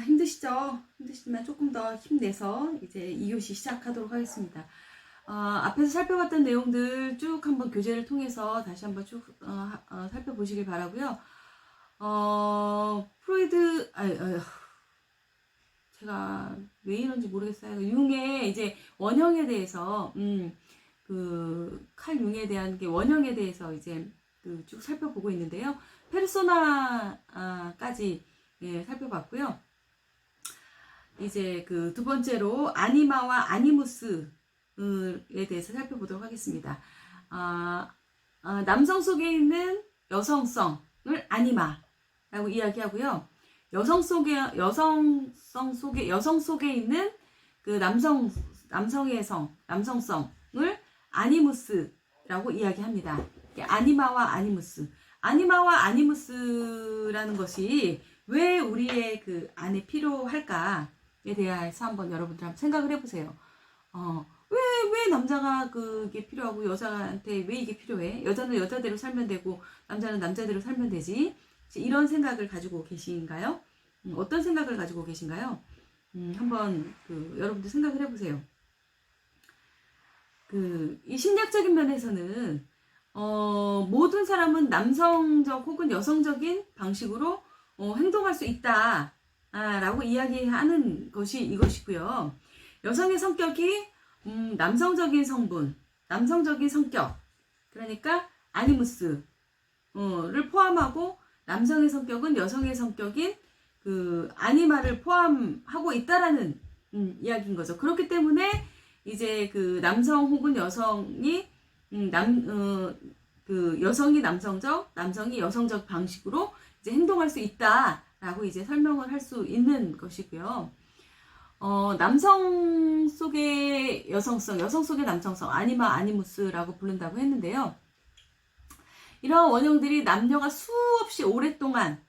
힘드시죠? 힘드시지만 조금 더 힘내서 이제 2교시 시작하도록 하겠습니다. 앞에서 살펴봤던 내용들 쭉 한번 교재를 통해서 다시 한번 쭉 살펴보시길 바라고요. 프로이드, 제가 왜 이런지 모르겠어요. 융의 이제 원형에 대해서, 칼 융에 대한 게 원형에 대해서 이제 쭉 살펴보고 있는데요. 페르소나까지 살펴봤고요. 이제 두 번째로 아니마와 아니무스에 대해서 살펴보도록 하겠습니다. 남성 속에 있는 여성성을 아니마라고 이야기하고요. 여성 속에 있는 남성성을 아니무스라고 이야기합니다. 아니마와 아니무스라는 것이 왜 우리의 안에 필요할까에 대해서 한번 여러분들 한번 생각을 해보세요. 왜 남자가 그게 필요하고 여자한테 왜 이게 필요해? 여자는 여자대로 살면 되고 남자는 남자대로 살면 되지. 이런 생각을 가지고 계신가요? 어떤 생각을 가지고 계신가요? 한번 여러분들 생각을 해보세요. 이 심리학적인 면에서는 모든 사람은 남성적 혹은 여성적인 방식으로 행동할 수 있다 라고 이야기하는 것이 이것이고요. 여성의 성격이 남성적인 성분, 남성적인 성격, 그러니까 아니무스를 포함하고 남성의 성격은 여성의 성격인 아니마를 포함하고 있다라는 이야기인 거죠. 그렇기 때문에 이제 남성 혹은 여성이 여성이 남성적, 남성이 여성적 방식으로 이제 행동할 수 있다라고 이제 설명을 할 수 있는 것이고요. 남성 속의 여성성, 여성 속의 남성성, 아니마, 아니무스라고 부른다고 했는데요. 이러한 원형들이 남녀가 수없이 오랫동안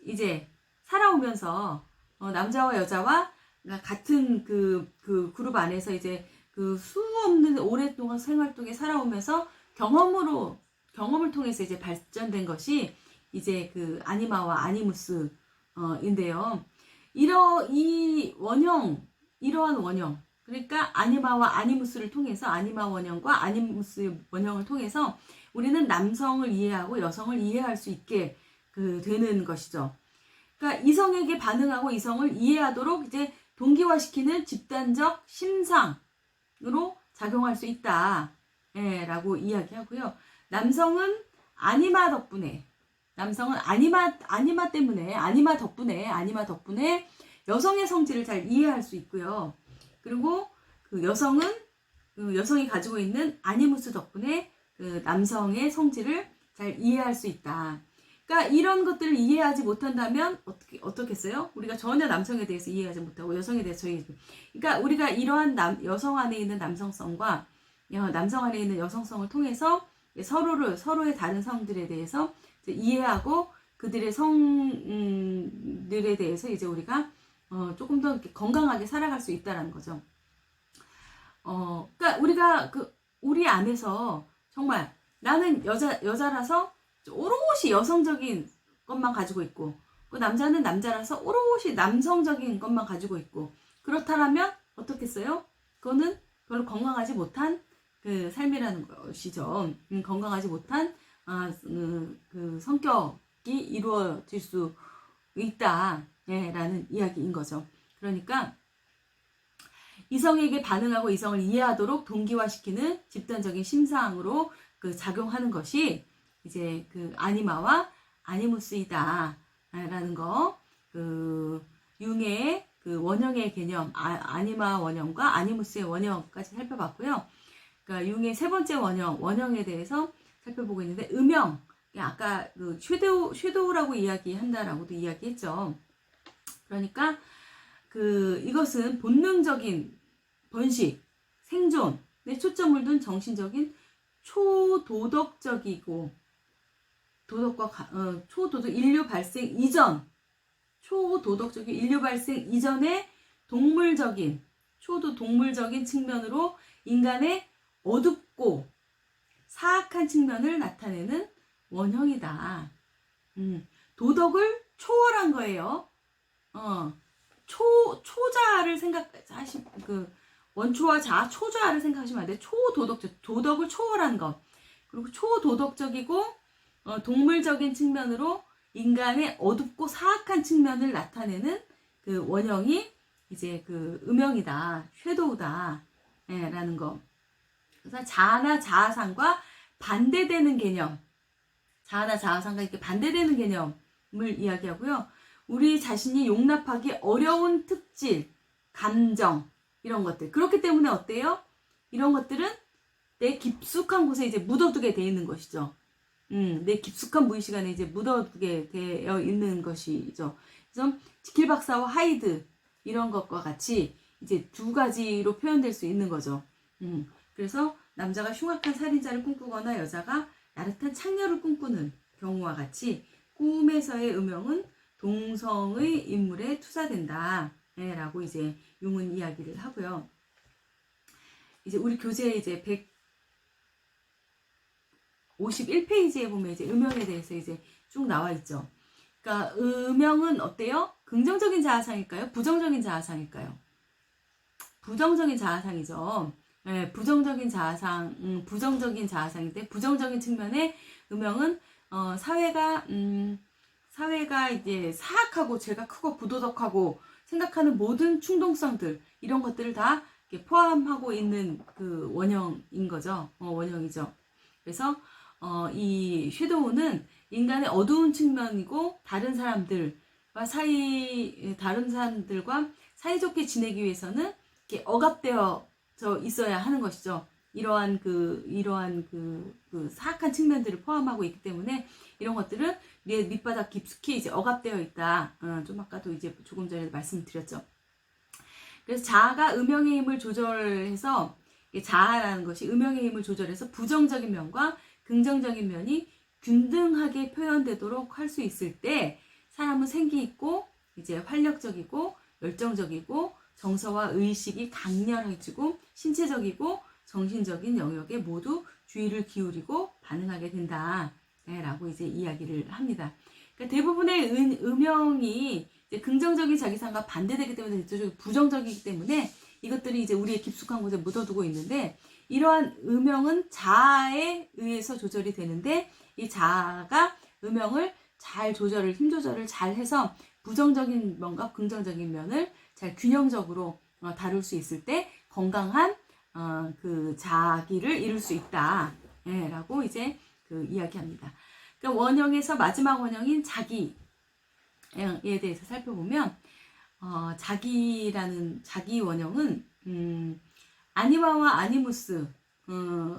이제 살아오면서 남자와 여자와 같은 그룹 안에서 이제 수없는 오랫동안 생활 동에 살아오면서 경험을 통해서 이제 발전된 것이 이제 아니마와 아니무스인데요. 이러한 원형, 그러니까 아니마와 아니무스를 통해서 아니마 원형과 아니무스 원형을 통해서 우리는 남성을 이해하고 여성을 이해할 수 있게 되는 것이죠. 그러니까 이성에게 반응하고 이성을 이해하도록 이제 동기화시키는 집단적 심상으로 작용할 수 있다. 라고 이야기하고요. 남성은 아니마 덕분에 여성의 성질을 잘 이해할 수 있고요. 그리고 여성이 가지고 있는 아니무스 덕분에 남성의 성질을 잘 이해할 수 있다. 그러니까 이런 것들을 이해하지 못한다면 어떻겠어요? 우리가 전혀 남성에 대해서 이해하지 못하고 여성에 대해서 그러니까 우리가 이러한 여성 안에 있는 남성성과 남성 안에 있는 여성성을 통해서 서로의 다른 성들에 대해서 이해하고 그들의 성들에 대해서 이제 우리가 조금 더 건강하게 살아갈 수 있다라는 거죠. 그러니까 우리가 우리 안에서 정말 나는 여자라서 오롯이 여성적인 것만 가지고 있고 남자는 남자라서 오롯이 남성적인 것만 가지고 있고 그렇다면 어떻겠어요? 그거는 별로 건강하지 못한 삶이라는 것이죠. 건강하지 못한 성격이 이루어질 수 있다라는 이야기인 거죠. 그러니까 이성에게 반응하고 이성을 이해하도록 동기화시키는 집단적인 심상으로 작용하는 것이 이제 아니마와 아니무스이다 라는 거. 융의 원형의 개념, 아니마 원형과 아니무스의 원형까지 살펴봤고요. 그러니까 융의 세 번째 원형에 대해서 살펴보고 있는데, 음형, 아까 섀도우라고 이야기한다라고도 이야기했죠. 그러니까 이것은 본능적인 번식, 생존에 초점을 둔 정신적인 초도덕적이고 초도덕적인 인류 발생 이전의 초도동물적인 측면으로 인간의 어둡고 사악한 측면을 나타내는 원형이다. 도덕을 초월한 거예요. 초자를 생각하시, 원초와 자, 초자를 생각하시면 안 돼요. 초도덕적, 도덕을 초월한 것. 그리고 초도덕적이고, 동물적인 측면으로 인간의 어둡고 사악한 측면을 나타내는 그 원형이 이제 그 음영이다, 섀도우다, 예, 라는 거. 그래서 자아나 자아상과 반대되는 개념, 자아나 자아상과 이렇게 반대되는 개념을 이야기하고요. 우리 자신이 용납하기 어려운 특질, 감정, 이런 것들. 그렇기 때문에 어때요? 이런 것들은 내 깊숙한 곳에 이제 묻어두게 되어 있는 것이죠. 내 깊숙한 무의식 안에 이제 묻어두게 되어 있는 것이죠. 그래서 지킬 박사와 하이드, 이런 것과 같이 이제 두 가지로 표현될 수 있는 거죠. 그래서 남자가 흉악한 살인자를 꿈꾸거나 여자가 야릇한 창녀를 꿈꾸는 경우와 같이 꿈에서의 음영은 동성의 인물에 투사된다. 라고 이제 융은 이야기를 하고요. 이제 우리 교재에 이제 151페이지에 보면 이제 음영에 대해서 이제 쭉 나와 있죠. 그러니까 음영은 어때요? 긍정적인 자아상일까요? 부정적인 자아상일까요? 부정적인 자아상이죠. 네, 부정적인 자아상, 부정적인 자아상인데 부정적인 측면의 음영은 사회가 이제 사악하고 죄가 크고 부도덕하고 생각하는 모든 충동성들, 이런 것들을 다 포함하고 있는 그 원형인 거죠. 원형이죠. 그래서 이 섀도우는 인간의 어두운 측면이고 다른 사람들과 사이좋게 지내기 위해서는 이렇게 억압되어져 있어야 하는 것이죠. 이러한 사악한 측면들을 포함하고 있기 때문에 이런 것들은 내 밑바닥 깊숙이 이제 억압되어 있다. 좀 아까도 이제 조금 전에 말씀드렸죠. 그래서 자아가 음영의 힘을 조절해서, 자아라는 것이 음영의 힘을 조절해서 부정적인 면과 긍정적인 면이 균등하게 표현되도록 할 수 있을 때 사람은 생기 있고 이제 활력적이고 열정적이고 정서와 의식이 강렬해지고 신체적이고 정신적인 영역에 모두 주의를 기울이고 반응하게 된다. 라고 이제 이야기를 합니다. 그러니까 대부분의 음영이 이제 긍정적인 자기상과 반대되기 때문에 대체적으로 부정적이기 때문에 이것들이 이제 우리의 깊숙한 곳에 묻어두고 있는데, 이러한 음영은 자아에 의해서 조절이 되는데 이 자아가 음영을 잘 힘 조절을 잘 해서 부정적인 면과 긍정적인 면을 잘 균형적으로 다룰 수 있을 때 건강한 그 자기를 이룰 수 있다. 라고 이제 이야기합니다. 그러니까 원형에서 마지막 원형인 자기에 대해서 살펴보면, 자기 원형은 아니마와 아니무스와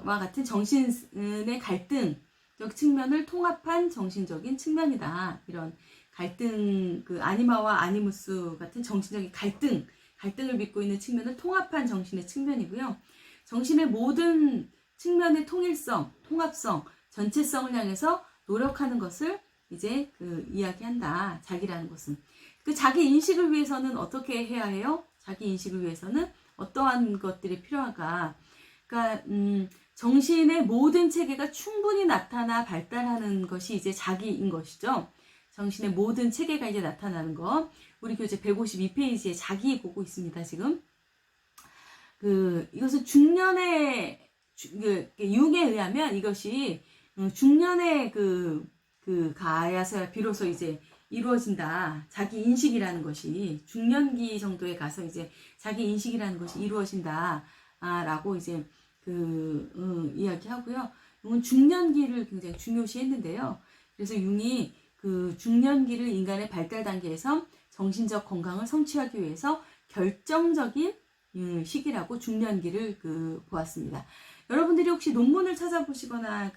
같은 정신의 갈등적 측면을 통합한 정신적인 측면이다. 이런 갈등, 아니마와 아니무스 같은 정신적인 갈등을 믿고 있는 측면을 통합한 정신의 측면이고요. 정신의 모든 측면의 통일성, 통합성, 전체성을 향해서 노력하는 것을 이제 이야기한다. 자기라는 것은. 자기 인식을 위해서는 어떻게 해야 해요? 자기 인식을 위해서는 어떠한 것들이 필요한가? 그러니까 정신의 모든 체계가 충분히 나타나 발달하는 것이 이제 자기인 것이죠. 정신의 모든 체계가 이제 나타나는 거. 우리 교재 152페이지에 자기 보고 있습니다, 지금. 이것은 중년의, 융에 의하면 이것이 중년의 가야서야 비로소 이제 이루어진다. 자기 인식이라는 것이 중년기 정도에 가서 이제 자기 인식이라는 것이 이루어진다. 라고 이제 이야기하고요. 융은 중년기를 굉장히 중요시했는데요. 그래서 융이 중년기를 인간의 발달 단계에서 정신적 건강을 성취하기 위해서 결정적인 시기라고 중년기를 보았습니다. 여러분들이 혹시 논문을 찾아보시거나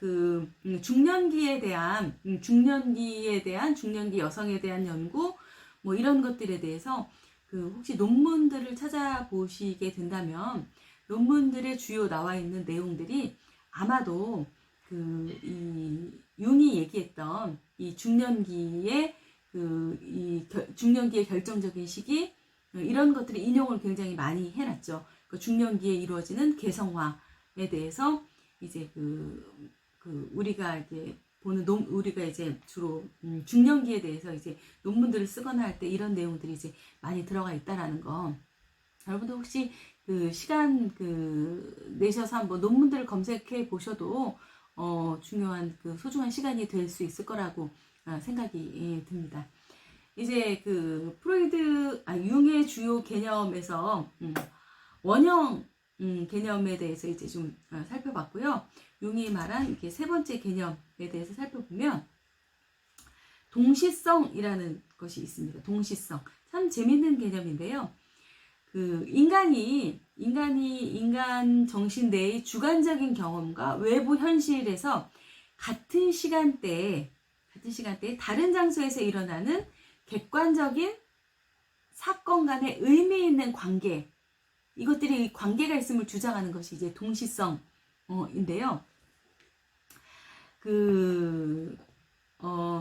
중년기에 대한 중년기 여성에 대한 연구 뭐 이런 것들에 대해서 혹시 논문들을 찾아보시게 된다면 논문들의 주요 나와 있는 내용들이 아마도 이 융이 얘기했던 이 중년기의 중년기의 결정적인 시기, 이런 것들을 인용을 굉장히 많이 해놨죠. 중년기에 이루어지는 개성화에 대해서 이제 우리가 이제 보는 우리가 이제 주로 중년기에 대해서 이제 논문들을 쓰거나 할 때 이런 내용들이 이제 많이 들어가 있다라는 거. 여러분들 혹시 그 시간 내셔서 한번 논문들을 검색해 보셔도 중요한 소중한 시간이 될 수 있을 거라고 생각이 듭니다. 이제 융의 주요 개념에서 원형 개념에 대해서 이제 좀 살펴봤고요. 융이 말한 이게 세 번째 개념에 대해서 살펴보면 동시성이라는 것이 있습니다. 동시성. 참 재밌는 개념인데요. 인간 정신 내의 주관적인 경험과 외부 현실에서 같은 시간대에 다른 장소에서 일어나는 객관적인 사건 간의 의미 있는 관계, 이것들이 관계가 있음을 주장하는 것이 이제 동시성인데요.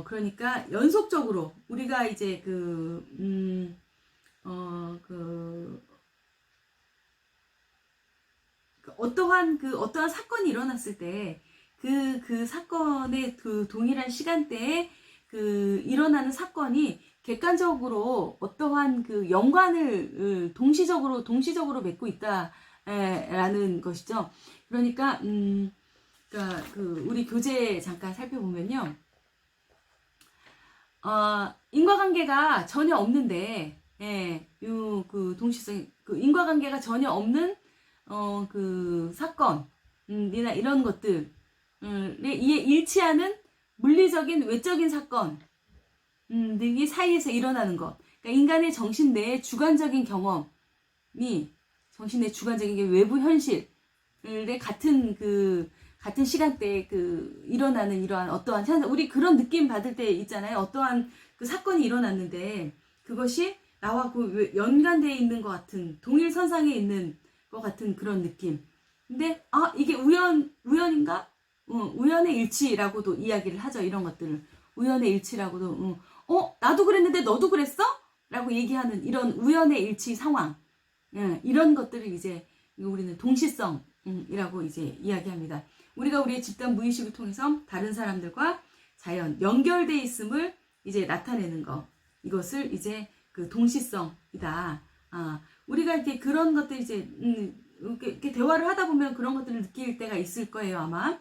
그러니까 연속적으로 우리가 이제 어떠한 사건이 일어났을 때 그 사건의 동일한 시간대에 일어나는 사건이 객관적으로 어떠한 연관을 동시적으로 맺고 있다라는 것이죠. 그러니까 우리 교재 잠깐 살펴보면요. 인과관계가 전혀 없는데, 동시성, 인과관계가 전혀 없는, 사건이나 이런 것들에 일치하는 물리적인, 외적인 사건, 이 사이에서 일어나는 것. 그러니까 인간의 정신 내의 주관적인 경험이, 정신 내 주관적인 게 외부 현실의 같은 시간대에 일어나는 이러한 어떠한 현상, 우리 그런 느낌 받을 때 있잖아요. 어떠한 사건이 일어났는데 그것이 나와 연관되어 있는 것 같은, 동일선상에 있는 것 같은 그런 느낌. 근데 이게 우연인가? 우연의 일치라고도 이야기를 하죠. 이런 것들을 우연의 일치라고도 나도 그랬는데 너도 그랬어? 라고 얘기하는 이런 우연의 일치 상황, 이런 것들을 이제 우리는 동시성이라고 이제 이야기합니다. 우리가 우리의 집단 무의식을 통해서 다른 사람들과 자연 연결돼 있음을 이제 나타내는 것, 이것을 이제 동시성이다. 우리가 이렇게 그런 것들 이제 이렇게 대화를 하다 보면 그런 것들을 느낄 때가 있을 거예요, 아마.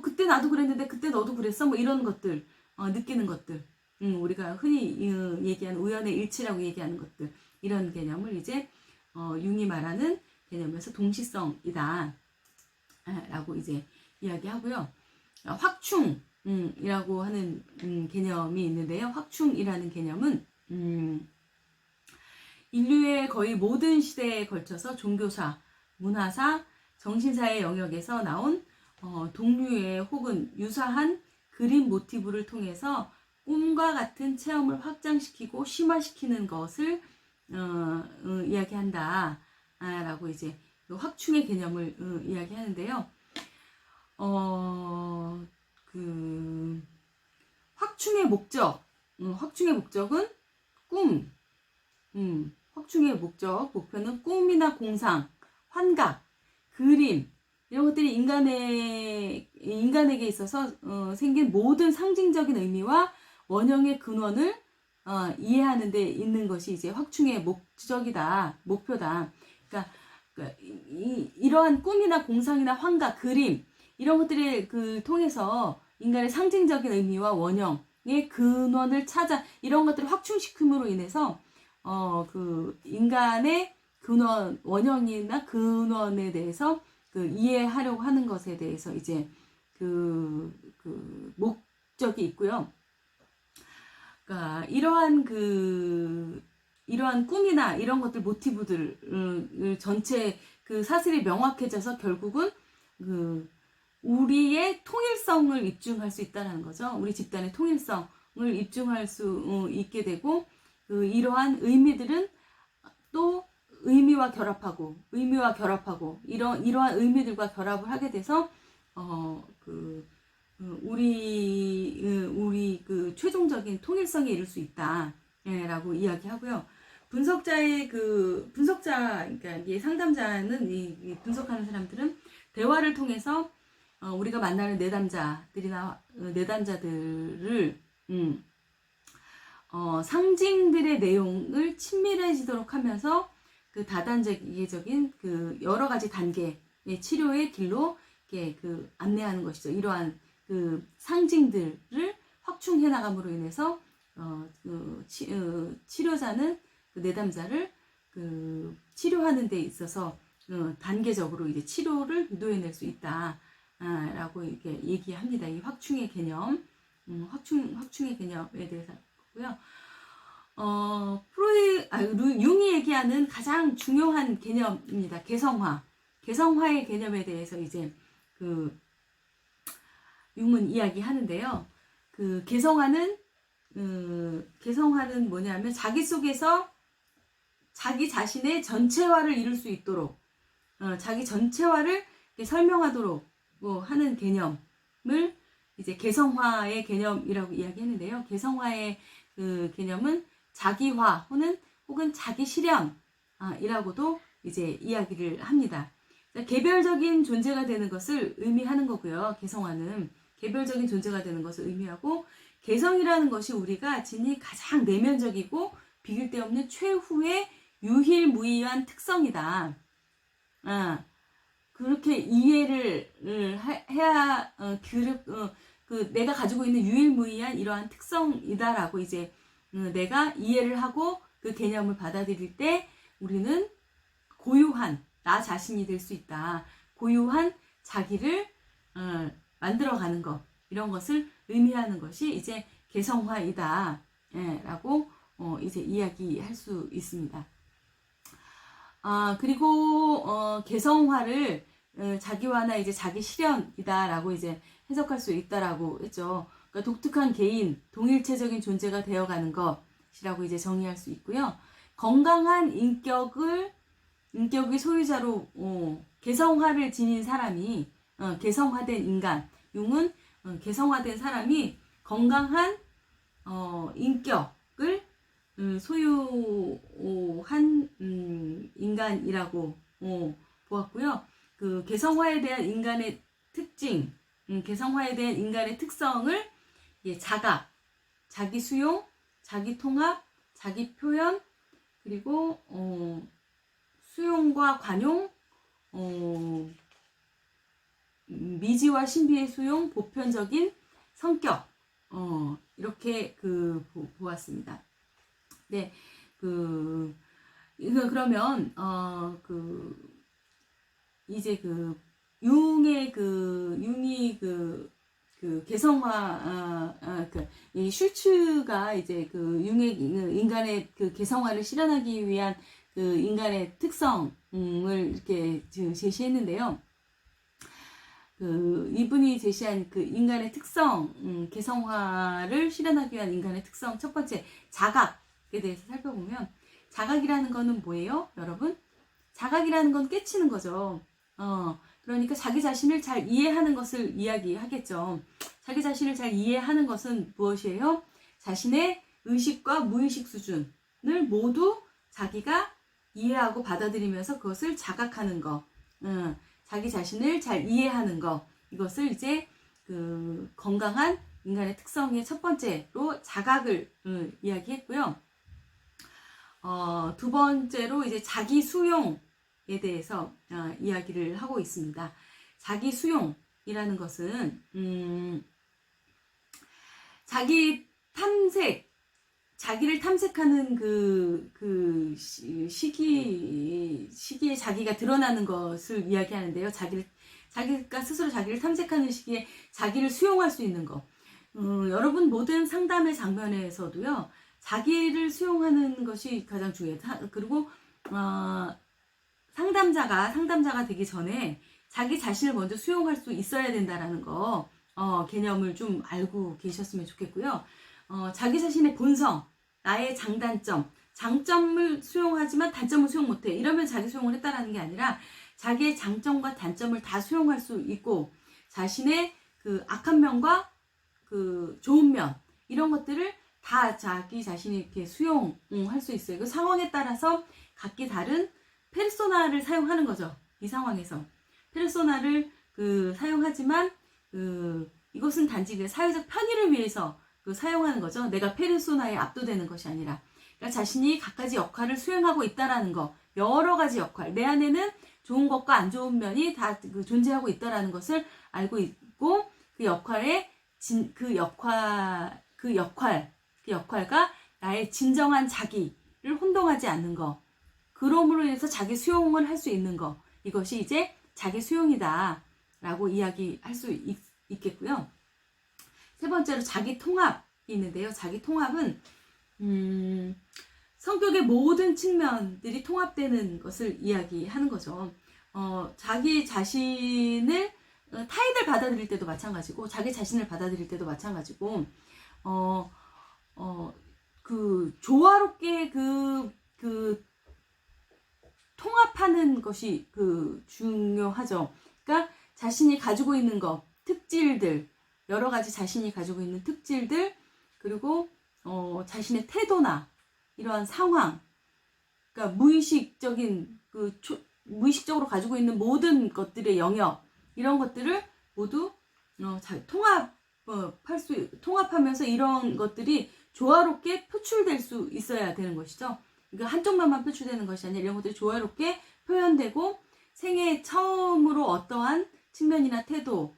그때 나도 그랬는데 그때 너도 그랬어? 뭐 이런 것들, 느끼는 것들. 우리가 흔히 얘기하는 우연의 일치라고 얘기하는 것들. 이런 개념을 이제 융이 말하는 개념에서 동시성이다. 라고 이제 이야기하고요. 확충이라고 하는 개념이 있는데요. 확충이라는 개념은 인류의 거의 모든 시대에 걸쳐서 종교사, 문화사, 정신사의 영역에서 나온 동류의 혹은 유사한 그림 모티브를 통해서 꿈과 같은 체험을 확장시키고 심화시키는 것을 이야기한다. 라고 이제 확충의 개념을 이야기하는데요. 확충의 목적은 꿈. 확충의 목표는 꿈이나 공상, 환각, 그림, 이런 것들이 인간에게 있어서 생긴 모든 상징적인 의미와 원형의 근원을 이해하는 데 있는 것이 이제 확충의 목표다. 그러니까 이러한 꿈이나 공상이나 환각, 그림, 이런 것들을 통해서 인간의 상징적인 의미와 원형의 근원을 찾아, 이런 것들을 확충시킴으로 인해서 인간의 근원, 원형이나 근원에 대해서 이해하려고 하는 것에 대해서 이제 목적이 있고요. 그러니까 이러한 꿈이나 이런 것들 모티브들 전체 사슬이 명확해져서 결국은 우리의 통일성을 입증할 수 있다는 거죠. 우리 집단의 통일성을 입증할 수 있게 되고, 이러한 의미들은 또 의미와 결합하고 이러한 의미들과 결합을 하게 돼서 우리 최종적인 통일성에 이를 수 있다라고 이야기하고요. 그러니까 이 상담자는 이 분석하는 사람들은 대화를 통해서 우리가 만나는 내담자들이나 내담자들을 상징들의 내용을 친밀해지도록 하면서 그 다단계적인 그 여러 가지 단계의 치료의 길로 이렇게 그 안내하는 것이죠. 이러한 그 상징들을 확충해 나감으로 인해서 치료자는 그 내담자를 그 치료하는 데 있어서 단계적으로 이제 치료를 유도해낼 수 있다라고 이렇게 얘기합니다. 이 확충의 개념, 확충의 개념에 대해서 보고요. 융이 얘기하는 가장 중요한 개념입니다. 개성화의 개념에 대해서 이제 그 융은 이야기하는데요. 그 개성화는 뭐냐면 자기 속에서 자기 자신의 전체화를 이룰 수 있도록 자기 전체화를 설명하도록 하는 개념을 이제 개성화의 개념이라고 이야기했는데요. 개성화의 그 개념은 자기화 혹은 자기 실현이라고도 이제 이야기를 합니다. 개별적인 존재가 되는 것을 의미하는 거고요. 개성화는 개별적인 존재가 되는 것을 의미하고, 개성이라는 것이 우리가 지닌 가장 내면적이고 비길 데 없는 최후의 유일무이한 특성이다. 그렇게 이해를 해야 내가 가지고 있는 유일무이한 이러한 특성이다라고 이제 내가 이해를 하고 그 개념을 받아들일 때 우리는 고유한 나 자신이 될 수 있다. 고유한 자기를 만들어가는 것, 이런 것을 의미하는 것이 이제 개성화이다 라고 이제 이야기할 수 있습니다. 그리고 개성화를 자기화나 이제 자기 실현이다라고 이제 해석할 수 있다라고 했죠. 그러니까 독특한 개인, 동일체적인 존재가 되어가는 것이라고 이제 정의할 수 있고요. 건강한 인격의 소유자로 개성화를 지닌 사람이 개성화된 인간, 융은 개성화된 사람이 건강한 인격을 소유한 인간이라고 보았고요. 그 개성화에 대한 인간의 특징, 개성화에 대한 인간의 특성을 자각, 자기 수용, 자기 통합, 자기 표현, 그리고 수용과 관용, 미지와 신비의 수용, 보편적인 성격, 이렇게 보았습니다. 네, 그러면 이제 융이 개성화, 이 슐츠가 이제 융의 인간의 개성화를 실현하기 위한 인간의 특성을 이렇게 제시했는데요. 이분이 제시한 인간의 특성, 개성화를 실현하기 위한 인간의 특성, 첫 번째, 자각에 대해서 살펴보면, 자각이라는 거는 뭐예요, 여러분? 자각이라는 건 깨치는 거죠. 그러니까 자기 자신을 잘 이해하는 것을 이야기하겠죠. 자기 자신을 잘 이해하는 것은 무엇이에요? 자신의 의식과 무의식 수준을 모두 자기가 이해하고 받아들이면서 그것을 자각하는 거. 자기 자신을 잘 이해하는 거. 이것을 이제 건강한 인간의 특성의 첫 번째로 자각을 이야기했고요. 두 번째로 이제 자기 수용에 대해서 이야기를 하고 있습니다. 자기 수용이라는 것은 자기를 탐색하는 시기에 자기가 드러나는 것을 이야기하는데요. 자기가 스스로 자기를 탐색하는 시기에 자기를 수용할 수 있는 것. 여러분 모든 상담의 장면에서도요, 자기를 수용하는 것이 가장 중요해요. 그리고 상담자가 되기 전에 자기 자신을 먼저 수용할 수 있어야 된다라는 거, 개념을 좀 알고 계셨으면 좋겠고요. 자기 자신의 본성, 나의 장점을 수용하지만 단점을 수용 못해. 이러면 자기 수용을 했다라는 게 아니라 자기의 장점과 단점을 다 수용할 수 있고, 자신의 악한 면과 좋은 면, 이런 것들을 다 자기 자신이 이렇게 수용할 수 있어요. 그 상황에 따라서 각기 다른 페르소나를 사용하는 거죠. 이 상황에서. 페르소나를 사용하지만 이것은 단지 그 사회적 편의를 위해서 사용하는 거죠. 내가 페르소나에 압도되는 것이 아니라. 그러니까 자신이 갖가지 역할을 수행하고 있다라는 거, 여러 가지 역할, 내 안에는 좋은 것과 안 좋은 면이 다 존재하고 있다라는 것을 알고 있고, 그 역할과 나의 진정한 자기를 혼동하지 않는 거, 그럼으로 인해서 자기 수용을 할 수 있는 거, 이것이 이제 자기 수용이다 라고 이야기할 수 있겠고요. 세 번째로 자기 통합이 있는데요. 자기 통합은 성격의 모든 측면들이 통합되는 것을 이야기하는 거죠. 자기 자신을 타인을 받아들일 때도 마찬가지고, 자기 자신을 받아들일 때도 마찬가지고, 조화롭게 통합하는 것이 중요하죠. 그러니까 자신이 가지고 있는 것, 특질들, 여러 가지 자신이 가지고 있는 특질들, 그리고 자신의 태도나 이러한 상황, 그러니까 무의식적으로 가지고 있는 모든 것들의 영역, 이런 것들을 모두 통합하면서 이런 것들이 조화롭게 표출될 수 있어야 되는 것이죠. 그러니까 한쪽 면만 표출되는 것이 아니라 이런 것들이 조화롭게 표현되고, 생애 처음으로 어떠한 측면이나 태도,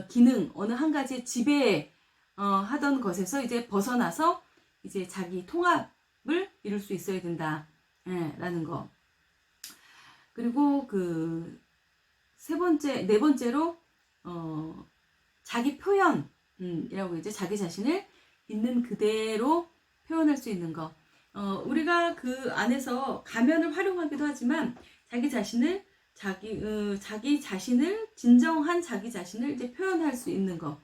기능, 어느 한 가지의 지배하던 것에서 이제 벗어나서 이제 자기 통합을 이룰 수 있어야 된다. 라는 거. 그리고 네 번째로, 자기 표현이라고 이제 자기 자신을 있는 그대로 표현할 수 있는 거. 우리가 그 안에서 가면을 활용하기도 하지만, 자기 자신을 진정한 자기 자신을 이제 표현할 수 있는 거.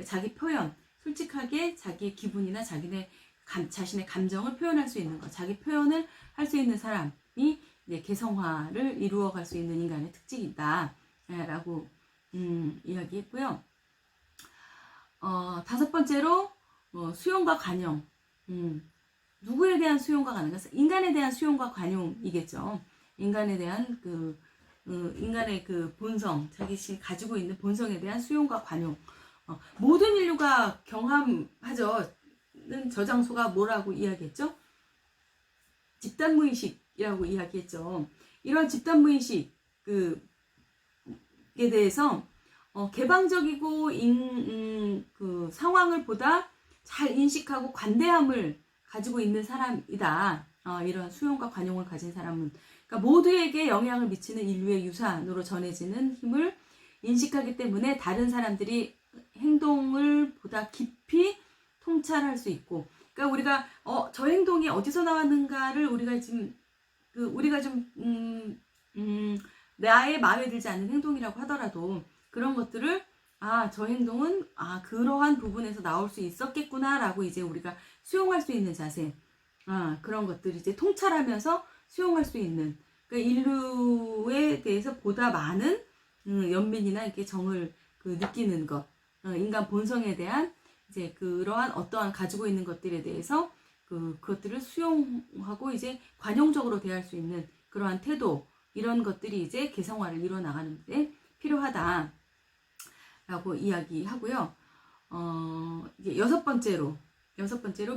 자기 표현, 솔직하게 자기 기분이나 자신의 감정을 표현할 수 있는 것, 자기 표현을 할 수 있는 사람이 이제 개성화를 이루어갈 수 있는 인간의 특징이다 라고 이야기했고요. 다섯 번째로 수용과 관용. 누구에 대한 수용과 관용? 인간에 대한 수용과 관용이겠죠. 인간에 대한 인간의 본성, 자기 가지고 있는 본성에 대한 수용과 관용. 모든 인류가 경험하죠. 저 장소가 뭐라고 이야기했죠? 집단무의식이라고 이야기했죠. 이런 집단무의식에 대해서 개방적이고 상황을 보다 잘 인식하고 관대함을 가지고 있는 사람이다. 이런 수용과 관용을 가진 사람은, 그러니까 모두에게 영향을 미치는 인류의 유산으로 전해지는 힘을 인식하기 때문에 다른 사람들이 행동을 보다 깊이 통찰할 수 있고, 그러니까 우리가 저 행동이 어디서 나왔는가를 우리가 좀 나의 마음에 들지 않는 행동이라고 하더라도 그런 것들을 저 행동은 그러한 부분에서 나올 수 있었겠구나라고 이제 우리가 수용할 수 있는 자세, 그런 것들을 이제 통찰하면서 수용할 수 있는, 그러니까 인류에 대해서 보다 많은 연민이나 이렇게 정을 느끼는 것, 인간 본성에 대한 이제 그러한 어떠한 가지고 있는 것들에 대해서 그것들을 수용하고 이제 관용적으로 대할 수 있는 그러한 태도, 이런 것들이 이제 개성화를 이루어 나가는 데 필요하다라고 이야기하고요. 이제 여섯 번째로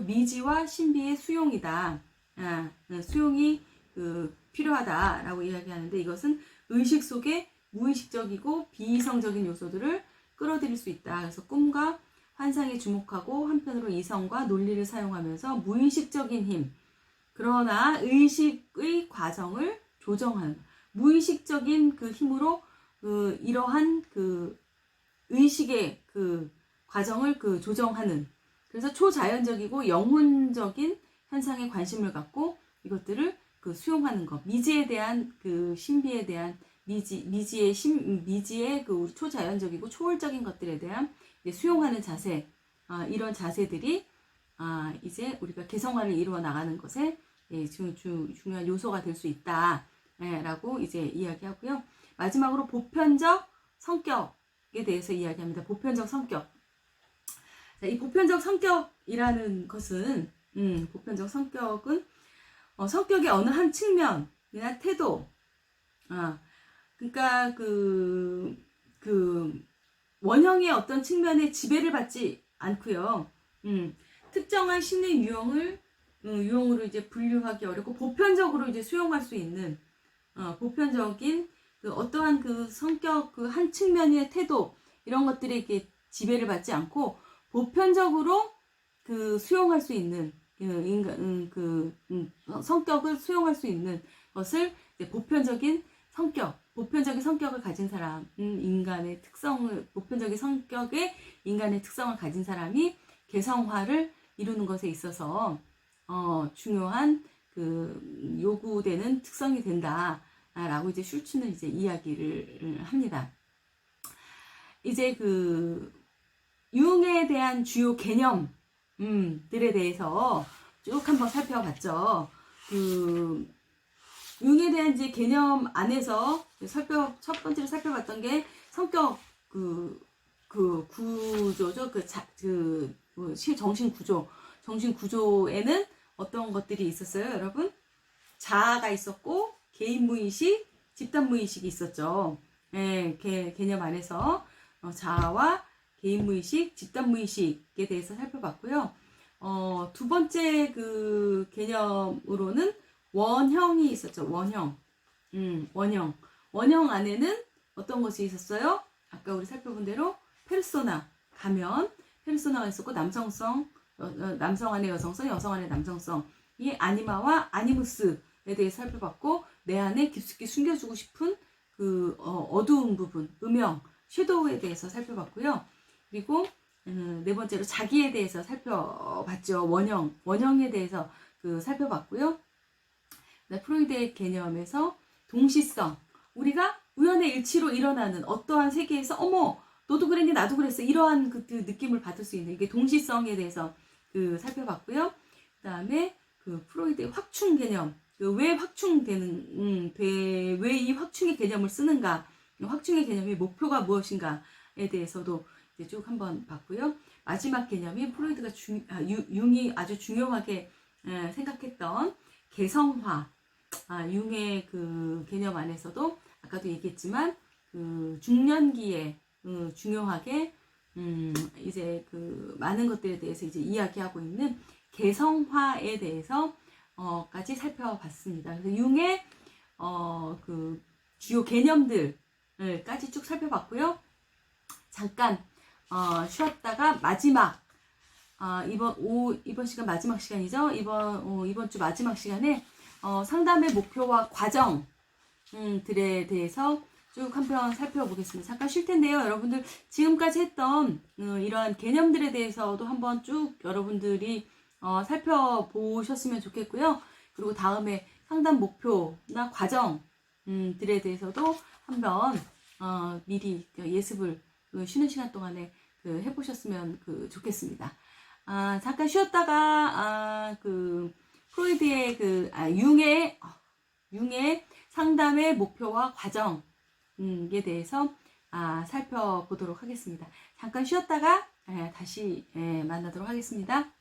미지와 신비의 수용이다. 수용이 필요하다라고 이야기하는데, 이것은 의식 속에 무의식적이고 비이성적인 요소들을 끌어들일 수 있다. 그래서 꿈과 환상에 주목하고 한편으로 이성과 논리를 사용하면서 무의식적인 힘, 그러나 의식의 과정을 조정하는, 무의식적인 힘으로 이러한 의식의 과정을 조정하는, 그래서 초자연적이고 영혼적인 현상에 관심을 갖고 이것들을 수용하는 것, 미지에 대한 신비에 대한 미지의 우리 초자연적이고 초월적인 것들에 대한 수용하는 자세, 이런 자세들이 이제 우리가 개성화를 이루어 나가는 것에 중요한 요소가 될 수 있다 라고 이제 이야기하고요. 마지막으로 보편적 성격에 대해서 이야기합니다. 보편적 성격. 자, 이 보편적 성격이라는 것은 보편적 성격은 성격의 어느 한 측면이나 태도, 그러니까 그 원형의 어떤 측면에 지배를 받지 않고요. 특정한 심리 유형으로 이제 분류하기 어렵고 보편적으로 이제 수용할 수 있는 보편적인 그 어떠한 그 성격 그 한 측면의 태도 이런 것들에 이렇게 지배를 받지 않고 보편적으로 그 수용할 수 있는 성격을 수용할 수 있는 것을 이제 보편적인 성격을 가진 사람, 보편적인 성격의 인간의 특성을 가진 사람이 개성화를 이루는 것에 있어서 중요한 그 요구되는 특성이 된다라고 이제 슐츠는 이제 이야기를 합니다. 이제 그 융에 대한 주요 개념들에 대해서 쭉 한번 살펴봤죠. 그 융에 대한 이제 개념 안에서 첫 번째로 살펴봤던 게 성격 구조죠. 정신 구조에는 어떤 것들이 있었어요, 여러분? 자아가 있었고 개인 무의식, 집단 무의식이 있었죠. 예, 개념 안에서 자아와 개인 무의식, 집단 무의식에 대해서 살펴봤고요. 두 번째 그 개념으로는 원형이 있었죠. 원형 안에는 어떤 것이 있었어요? 아까 우리 살펴본 대로 페르소나, 가면, 페르소나가 있었고 남성 안에 여성성, 여성 안에 남성성, 이 아니마와 아니무스에 대해서 살펴봤고 내 안에 깊숙이 숨겨주고 싶은 그 어두운 부분, 음영, 섀도우에 대해서 살펴봤고요. 그리고 네 번째로 자기에 대해서 살펴봤죠. 원형에 대해서 살펴봤고요. 프로이드의 개념에서 동시성, 우리가 우연의 일치로 일어나는 어떠한 세계에서 어머 너도 그랬니 나도 그랬어 이러한 그 느낌을 받을 수 있는 이게 동시성에 대해서 살펴봤고요. 그 다음에 그 프로이드의 확충 개념, 왜 확충되는 왜 이 확충의 개념을 쓰는가, 확충의 개념이 목표가 무엇인가에 대해서도 이제 쭉 한번 봤고요. 마지막 개념이 프로이드가 융이 아주 중요하게 생각했던 개성화, 융의 그 개념 안에서도 아까도 얘기했지만 그 중년기에 중요하게 이제 그 많은 것들에 대해서 이제 이야기하고 있는 개성화에 대해서 까지 살펴봤습니다. 그래서 융의 그 주요 개념들까지 쭉 살펴봤고요. 잠깐 쉬었다가 마지막 이번 시간 마지막 시간이죠. 이번 주 마지막 시간에 상담의 목표와 과정들에 대해서 쭉 한편 살펴보겠습니다. 잠깐 쉴 텐데요. 여러분들 지금까지 했던 이러한 개념들에 대해서도 한번 쭉 여러분들이 살펴보셨으면 좋겠고요. 그리고 다음에 상담 목표나 과정들에 대해서도 한번 미리 예습을 쉬는 시간 동안에 해보셨으면 좋겠습니다. 잠깐 쉬었다가 프로이드의 융의 상담의 목표와 과정에 대해서 살펴보도록 하겠습니다. 잠깐 쉬었다가 다시 만나도록 하겠습니다.